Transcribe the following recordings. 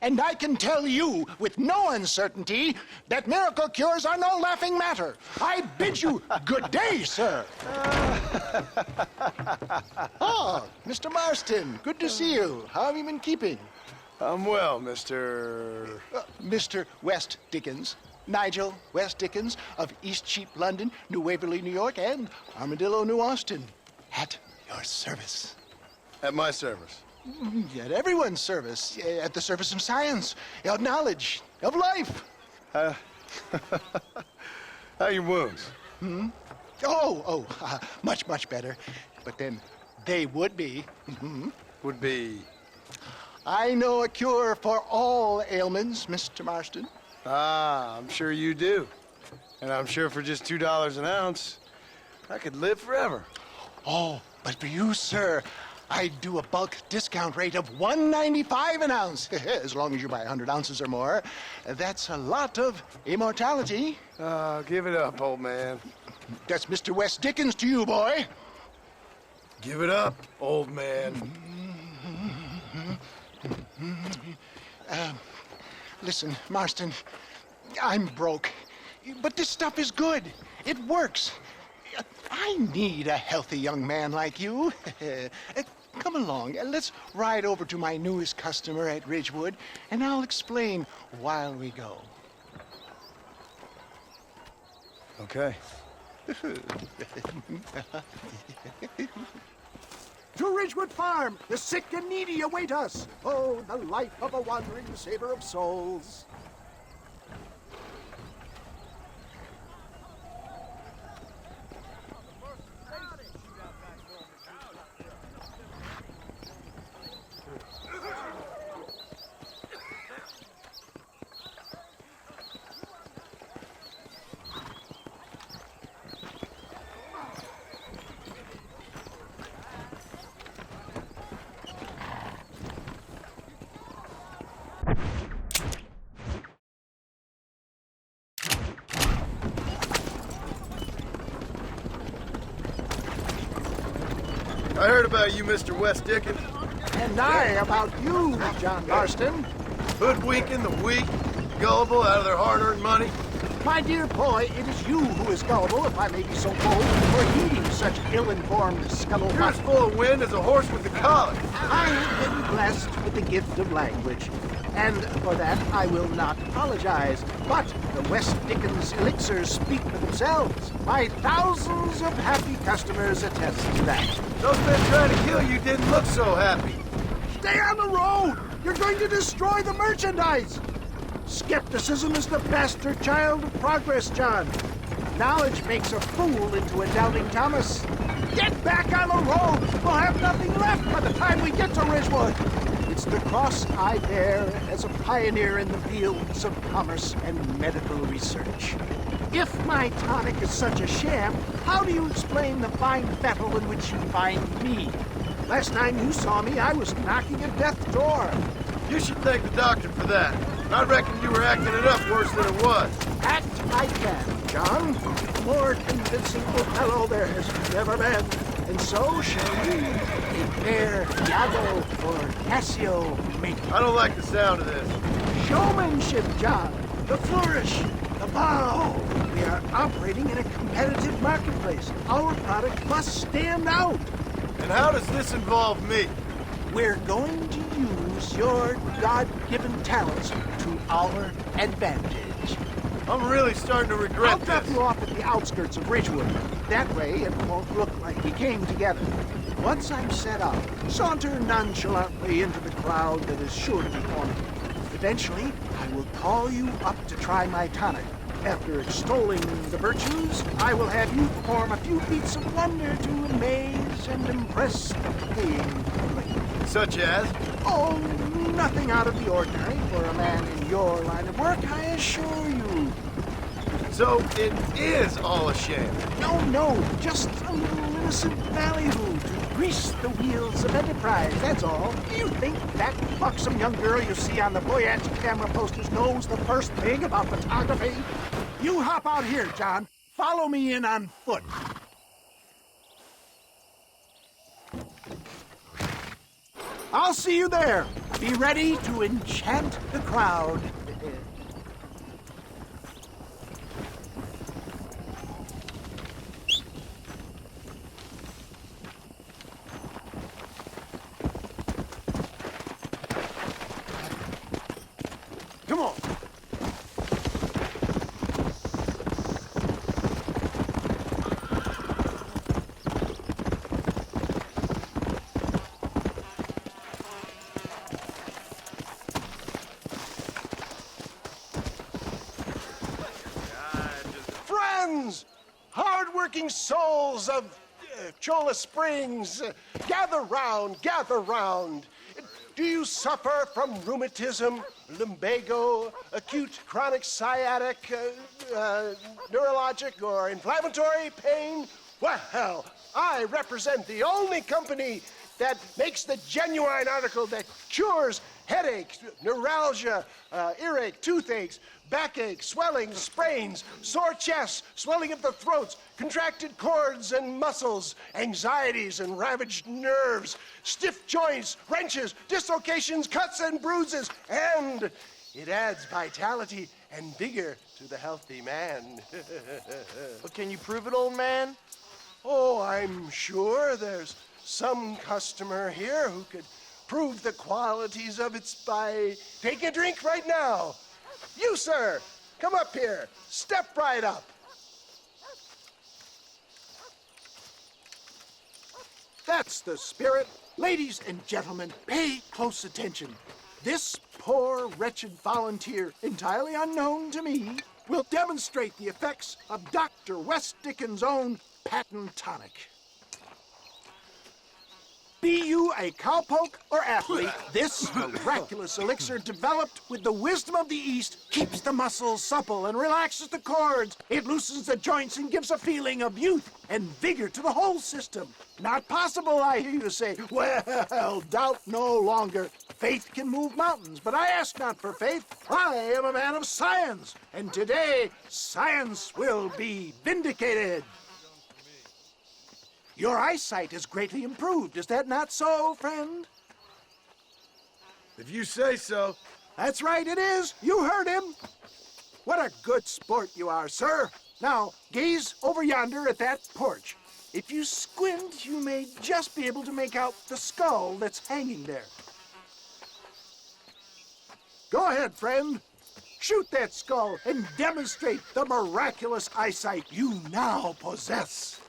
And I can tell you with no uncertainty that miracle cures are no laughing matter. I bid you good day, sir. Oh, Mr. Marston, good to see you. How have you been keeping? I'm well, Mr. Mr. West Dickens. Nigel West Dickens of Eastcheap, London, New Waverly, New York, and Armadillo, New Austin. At your service. At my service. At everyone's service. At the service of science, of knowledge, of life. How are your wounds? Much, much better. But then they would be. Would be... I know a cure for all ailments, Mr. Marston. Ah, I'm sure you do. And I'm sure for just $2 an ounce, I could live forever. Oh, but for you, sir, I do a bulk discount rate of $1.95 an ounce. As long as you buy 100 ounces or more. That's a lot of immortality. Give it up, old man. That's Mr. West Dickens to you, boy. Give it up, old man. Listen, Marston, I'm broke, but this stuff is good. It works. I need a healthy young man like you. Come along, let's ride over to my newest customer at Ridgewood, and I'll explain while we go. Okay. To Ridgewood Farm, the sick and needy await us. Oh, the life of a wandering saver of souls. I heard about you, Mr. West Dickens. And I about you, John Marston. Hoodwinking the weak, gullible out of their hard-earned money. My dear boy, it is you who is gullible, if I may be so bold, for heeding such ill-informed You're scuttlebutt. as full of wind as a horse with the colic. I have been blessed with the gift of language, and for that I will not apologize. But the West Dickens elixirs speak for themselves. My thousands of happy customers attest to that. Those men trying to kill you didn't look so happy. Stay on the road! You're going to destroy the merchandise! Skepticism is the bastard child of progress, John. Knowledge makes a fool into a doubting Thomas. Get back on the road! We'll have nothing left by the time we get to Ridgewood. It's the cross I bear as a pioneer in the fields of commerce and medical research. If my tonic is such a sham, how do you explain the fine battle in which you find me? Last time you saw me, I was knocking at death's door. You should thank the doctor for that. I reckon you were acting it up worse than it was. Act I can, John. More convincing Othello there has never been. And so shall we. A fair Iago or Cassio mate. I don't like the sound of this. Showmanship, John. The flourish. The bow. We are operating in a competitive marketplace. Our product must stand out. And how does this involve me? We're going to use your God-given talents to our advantage. I'm really starting to I'll regret drop this. you off at the outskirts of Ridgewood. That way, it won't look like we came together. Once I'm set up, saunter nonchalantly into the crowd that is sure to be forming. Eventually, I will call you up to try my tonic. After extolling the virtues, I will have you perform a few feats of wonder to amaze and impress the paying public. Such as? Oh, nothing out of the ordinary for a man in your line of work, I assure you. So it is all a sham. No, just a little innocent ballyhoo to grease the wheels of enterprise, that's all. Do you think that buxom young girl you see on the voyage camera posters knows the first thing about photography? You hop out here, John. Follow me in on foot. I'll see you there. Be ready to enchant the crowd. Come on. Friends, hard-working souls of Cholla Springs, gather round, gather round. Do you suffer from rheumatism, lumbago, acute chronic sciatic, neurologic, or inflammatory pain? Well, I represent the only company that makes the genuine article that cures headaches, neuralgia, earache, toothaches, backache, swelling, sprains, sore chests, swelling of the throats, contracted cords and muscles, anxieties and ravaged nerves, stiff joints, wrenches, dislocations, cuts and bruises, and it adds vitality and vigor to the healthy man. But can you prove it, old man? Oh, I'm sure there's some customer here who could prove the qualities of it by taking a drink right now. You, sir, come up here. Step right up. That's the spirit. Ladies and gentlemen, pay close attention. This poor, wretched volunteer, entirely unknown to me, will demonstrate the effects of Dr. West Dickens' own patent tonic. Be you a cowpoke or athlete, this miraculous elixir developed with the wisdom of the East keeps the muscles supple and relaxes the cords. It loosens the joints and gives a feeling of youth and vigor to the whole system. Not possible, I hear you say. Well, doubt no longer. Faith can move mountains, but I ask not for faith. I am a man of science, and today science will be vindicated. Your eyesight has greatly improved. Is that not so, friend? If you say so. That's right, it is. You heard him. What a good sport you are, sir. Now, gaze over yonder at that porch. If you squint, you may just be able to make out the skull that's hanging there. Go ahead, friend. Shoot that skull and demonstrate the miraculous eyesight you now possess.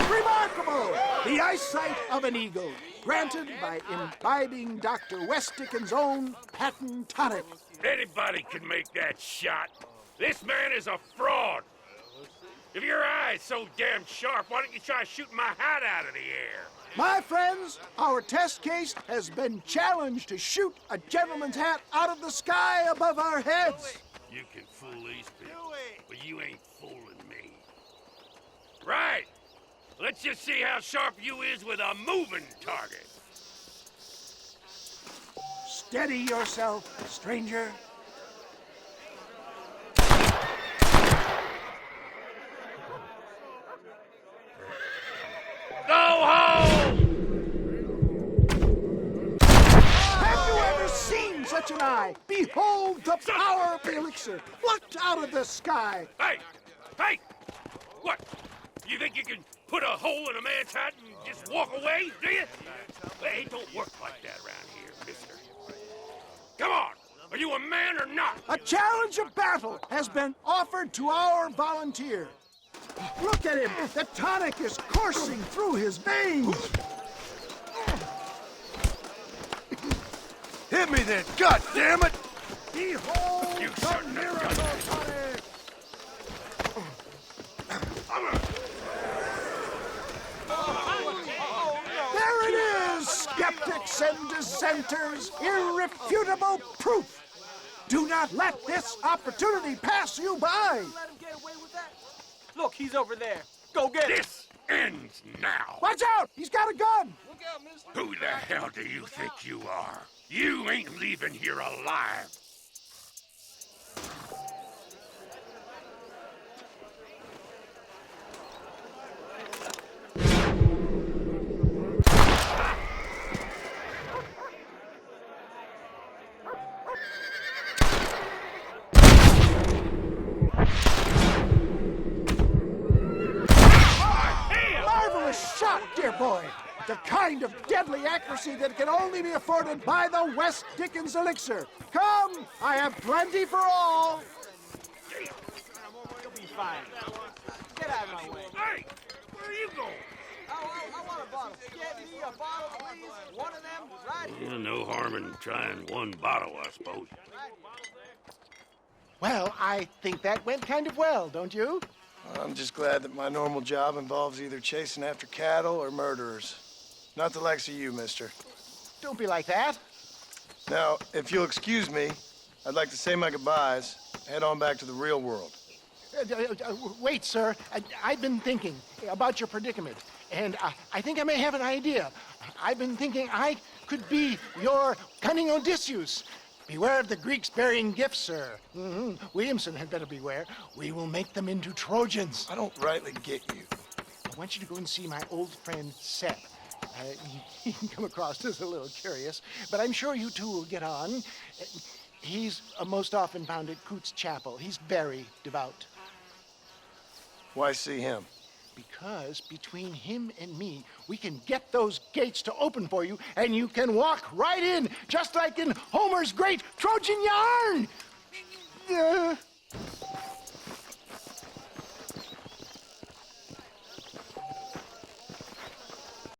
Remarkable! The eyesight of an eagle, granted by imbibing Dr. West Dickens' own patent tonic. Anybody can make that shot. This man is a fraud. If your eye's so damn sharp, why don't you try shooting my hat out of the air? My friends, our test case has been challenged to shoot a gentleman's hat out of the sky above our heads. You can fool these people, but you ain't fooling me. Right. Let's just see how sharp you is with a moving target. Steady yourself, stranger. Go home! Have you ever seen such an eye? Behold the power of the elixir, plucked out of the sky. Hey! Hey! What? You think you can put a hole in a man's hat and just walk away, do you? Hey, it don't work like that around here, mister. Come on! Are you a man or not? A challenge of battle has been offered to our volunteer. Look at him! The tonic is coursing through his veins! Hit me then, God damn it! Behold You the shouldn't have miracle done that. tonic! There it is, skeptics and dissenters, irrefutable proof. Do not let this opportunity pass you by. Let him get away with that? Look, he's over there. Go get him. This ends now. Watch out, he's got a gun. Who the hell do you think you are? You ain't leaving here alive. Marvelous shot, dear boy. The kind of deadly accuracy that can only be afforded by the West Dickens elixir. Come, I have plenty for all. You'll be fine. Get out of my way. Hey, where are you going? I want a bottle. Get me a bottle, please. One of them, right here. Yeah, no harm in trying one bottle, I suppose. Well, I think that went kind of well, don't you? I'm just glad that my normal job involves either chasing after cattle or murderers. Not the likes of you, mister. Don't be like that. Now, if you'll excuse me, I'd like to say my goodbyes, head on back to the real world. Wait, sir. I've been thinking about your predicament, and I think I may have an idea. I've been thinking I could be your cunning Odysseus. Beware of the Greeks bearing gifts, sir. Williamson had better beware. We will make them into Trojans. I don't rightly get you. I want you to go and see my old friend Seth. He can come across as a little curious, but I'm sure you two will get on. He's most often found at Coots Chapel. He's very devout. Why see him? Because between him and me, we can get those gates to open for you, and you can walk right in, just like in Homer's great Trojan yarn!